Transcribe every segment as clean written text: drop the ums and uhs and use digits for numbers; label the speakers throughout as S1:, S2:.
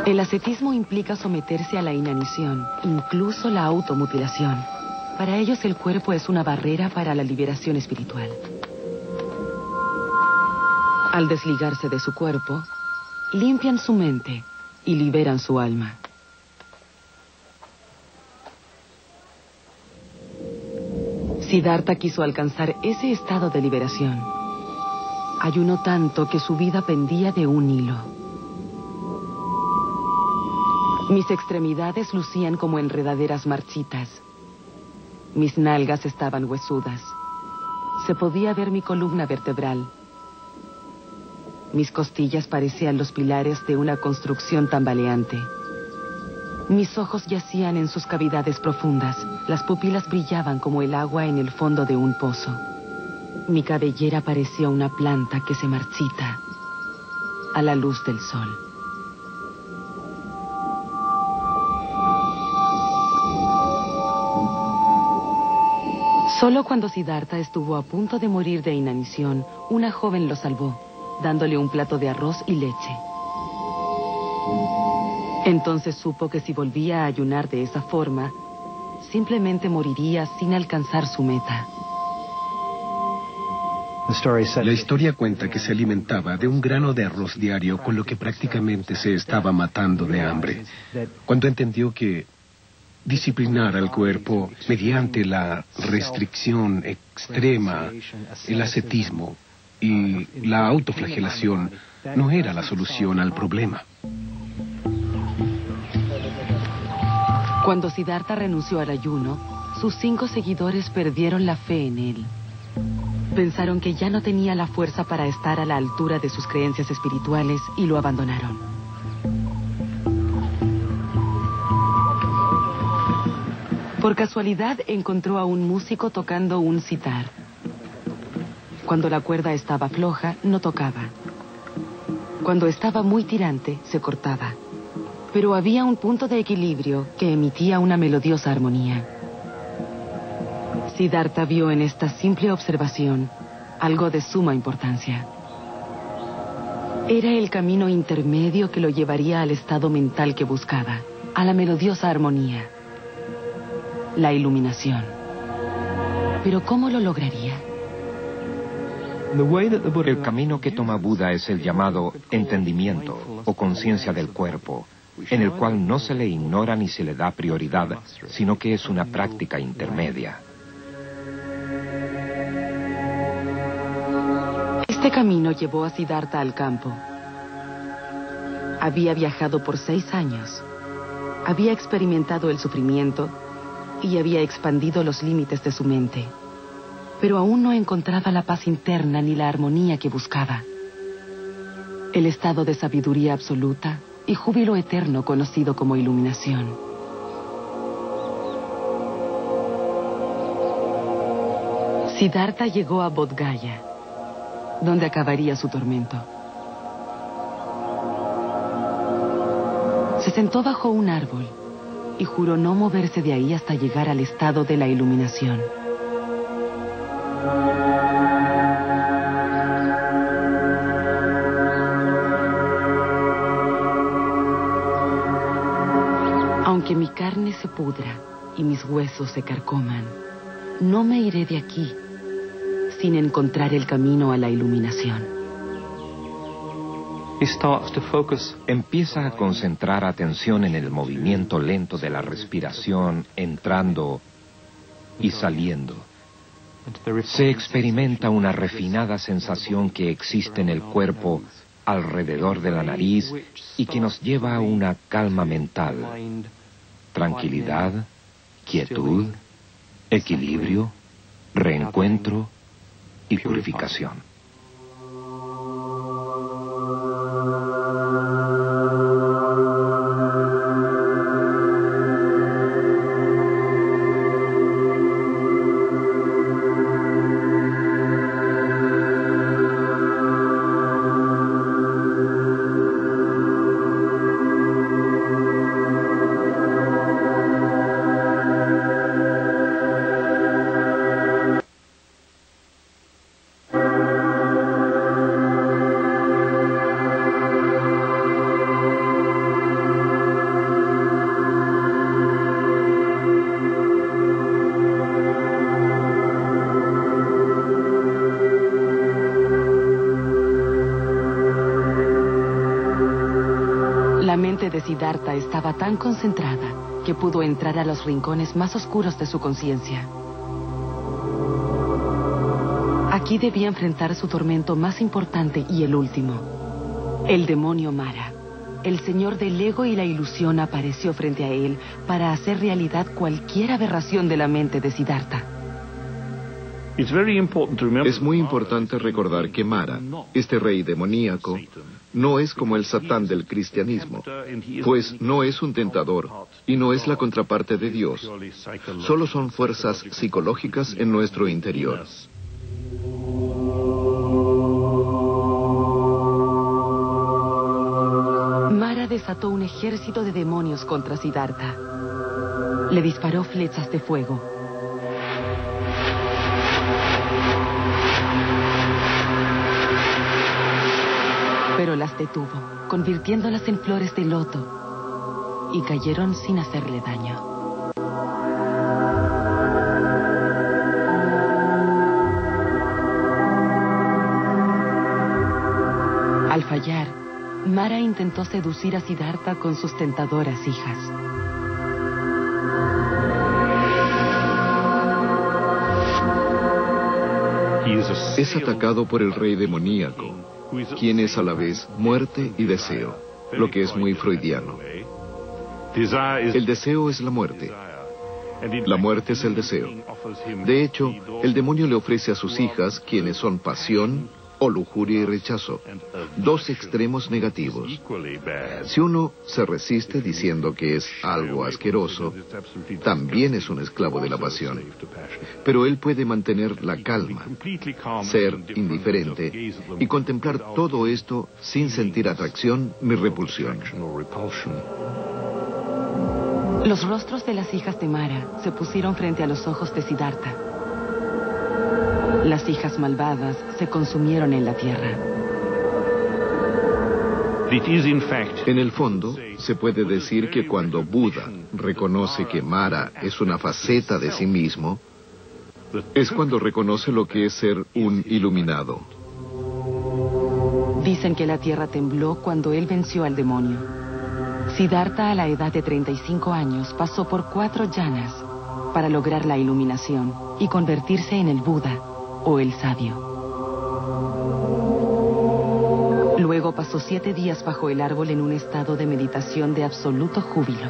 S1: El ascetismo implica someterse a la inanición, incluso la automutilación. Para ellos el cuerpo es una barrera para la liberación espiritual. Al desligarse de su cuerpo, limpian su mente y liberan su alma. Siddhartha quiso alcanzar ese estado de liberación. Ayunó tanto que su vida pendía de un hilo. Mis extremidades lucían como enredaderas marchitas. Mis nalgas estaban huesudas. Se podía ver mi columna vertebral. Mis costillas parecían los pilares de una construcción tambaleante. Mis ojos yacían en sus cavidades profundas. Las pupilas brillaban como el agua en el fondo de un pozo. Mi cabellera parecía una planta que se marchita a la luz del sol. Solo cuando Siddhartha estuvo a punto de morir de inanición, una joven lo salvó, dándole un plato de arroz y leche. Entonces supo que si volvía a ayunar de esa forma, simplemente moriría sin alcanzar su meta.
S2: La historia cuenta que se alimentaba de un grano de arroz diario, con lo que prácticamente se estaba matando de hambre. Cuando entendió que disciplinar al cuerpo mediante la restricción extrema, el ascetismo y la autoflagelación no era la solución al problema.
S1: Cuando Siddhartha renunció al ayuno, sus 5 seguidores perdieron la fe en él. Pensaron que ya no tenía la fuerza para estar a la altura de sus creencias espirituales y lo abandonaron. Por casualidad encontró a un músico tocando un sitar. Cuando la cuerda estaba floja, no tocaba. Cuando estaba muy tirante, se cortaba. Pero había un punto de equilibrio que emitía una melodiosa armonía. Siddhartha vio en esta simple observación algo de suma importancia. Era el camino intermedio que lo llevaría al estado mental que buscaba, a la melodiosa armonía. La iluminación. ¿Pero cómo lo lograría?
S3: El camino que toma Buda es el llamado entendimiento o conciencia del cuerpo, en el cual no se le ignora ni se le da prioridad, sino que es una práctica intermedia.
S1: Este camino llevó a Siddhartha al campo. Había viajado por 6 años. Había experimentado el sufrimiento y había expandido los límites de su mente. Pero aún no encontraba la paz interna ni la armonía que buscaba. El estado de sabiduría absoluta y júbilo eterno conocido como iluminación. Siddhartha llegó a Bodh Gaya, donde acabaría su tormento. Se sentó bajo un árbol y juró no moverse de ahí hasta llegar al estado de la iluminación. Aunque mi carne se pudra y mis huesos se carcoman, no me iré de aquí sin encontrar el camino a la iluminación.
S3: Empieza a concentrar atención en el movimiento lento de la respiración, entrando y saliendo. Se experimenta una refinada sensación que existe en el cuerpo alrededor de la nariz y que nos lleva a una calma mental, tranquilidad, quietud, equilibrio, reencuentro y purificación.
S1: mente de Siddhartha estaba tan concentrada que pudo entrar a los rincones más oscuros de su conciencia. Aquí debía enfrentar su tormento más importante y el último. El demonio Mara, el señor del ego y la ilusión, apareció frente a él para hacer realidad cualquier aberración de la mente de Siddhartha.
S4: Es muy importante recordar que Mara, este rey demoníaco, no es como el Satán del cristianismo, pues no es un tentador y no es la contraparte de Dios. Solo son fuerzas psicológicas en nuestro interior.
S1: Mara desató un ejército de demonios contra Siddhartha. Le disparó flechas de fuego. Pero las detuvo, convirtiéndolas en flores de loto, y cayeron sin hacerle daño. Al fallar, Mara intentó seducir a Siddhartha con sus tentadoras hijas.
S4: Es atacado por el rey demoníaco, quien es a la vez muerte y deseo, lo que es muy freudiano. El deseo es la muerte. La muerte es el deseo. De hecho, el demonio le ofrece a sus hijas, quienes son pasión o lujuria y rechazo, dos extremos negativos. Si uno se resiste diciendo que es algo asqueroso, también es un esclavo de la pasión. Pero él puede mantener la calma, ser indiferente y contemplar todo esto sin sentir atracción ni repulsión.
S1: Los rostros de las hijas de Mara se pusieron frente a los ojos de Siddhartha. Las hijas malvadas se consumieron en la tierra.
S4: En el fondo, se puede decir que cuando Buda reconoce que Mara es una faceta de sí mismo, es cuando reconoce lo que es ser un iluminado.
S1: Dicen que la tierra tembló cuando él venció al demonio. Siddhartha, a la edad de 35 años, pasó por 4 yanas para lograr la iluminación y convertirse en el Buda o el sabio. Luego pasó 7 días bajo el árbol en un estado de meditación de absoluto júbilo.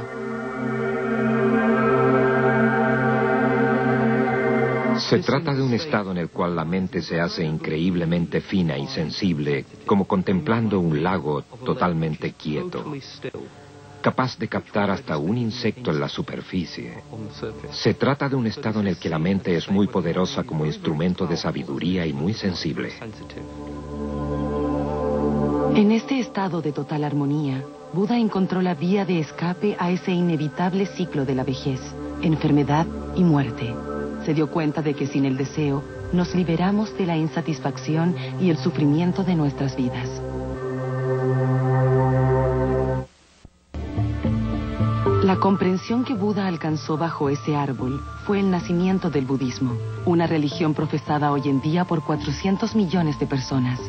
S3: Se trata de un estado en el cual la mente se hace increíblemente fina y sensible, como contemplando un lago totalmente quieto, capaz de captar hasta un insecto en la superficie. Se trata de un estado en el que la mente es muy poderosa como instrumento de sabiduría y muy sensible.
S1: En este estado de total armonía, Buda encontró la vía de escape a ese inevitable ciclo de la vejez, enfermedad y muerte. Se dio cuenta de que sin el deseo nos liberamos de la insatisfacción y el sufrimiento de nuestras vidas. La comprensión que Buda alcanzó bajo ese árbol fue el nacimiento del budismo, una religión profesada hoy en día por 400 millones de personas.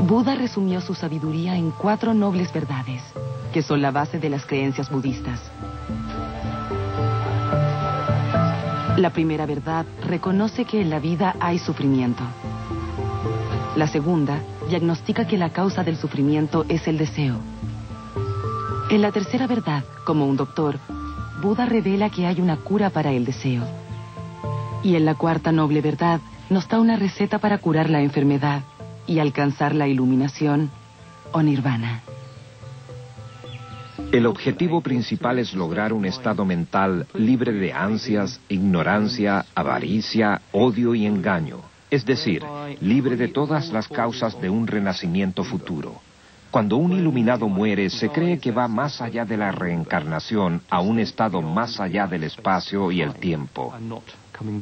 S1: Buda resumió su sabiduría en 4 nobles verdades, que son la base de las creencias budistas. La primera verdad reconoce que en la vida hay sufrimiento. La segunda diagnostica que la causa del sufrimiento es el deseo. En la tercera verdad, como un doctor, Buda revela que hay una cura para el deseo. Y en la cuarta noble verdad, nos da una receta para curar la enfermedad y alcanzar la iluminación o nirvana.
S3: El objetivo principal es lograr un estado mental libre de ansias, ignorancia, avaricia, odio y engaño. Es decir, libre de todas las causas de un renacimiento futuro. Cuando un iluminado muere, se cree que va más allá de la reencarnación a un estado más allá del espacio y el tiempo.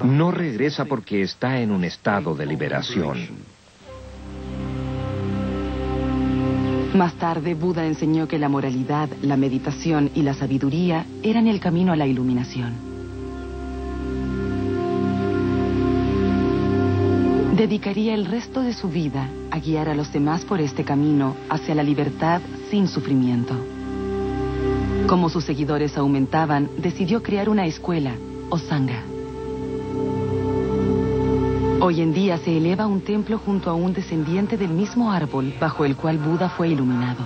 S3: No regresa porque está en un estado de liberación.
S1: Más tarde, Buda enseñó que la moralidad, la meditación y la sabiduría eran el camino a la iluminación. Dedicaría el resto de su vida a guiar a los demás por este camino hacia la libertad sin sufrimiento. Como sus seguidores aumentaban, decidió crear una escuela, o sangha. Hoy en día se eleva un templo junto a un descendiente del mismo árbol bajo el cual Buda fue iluminado.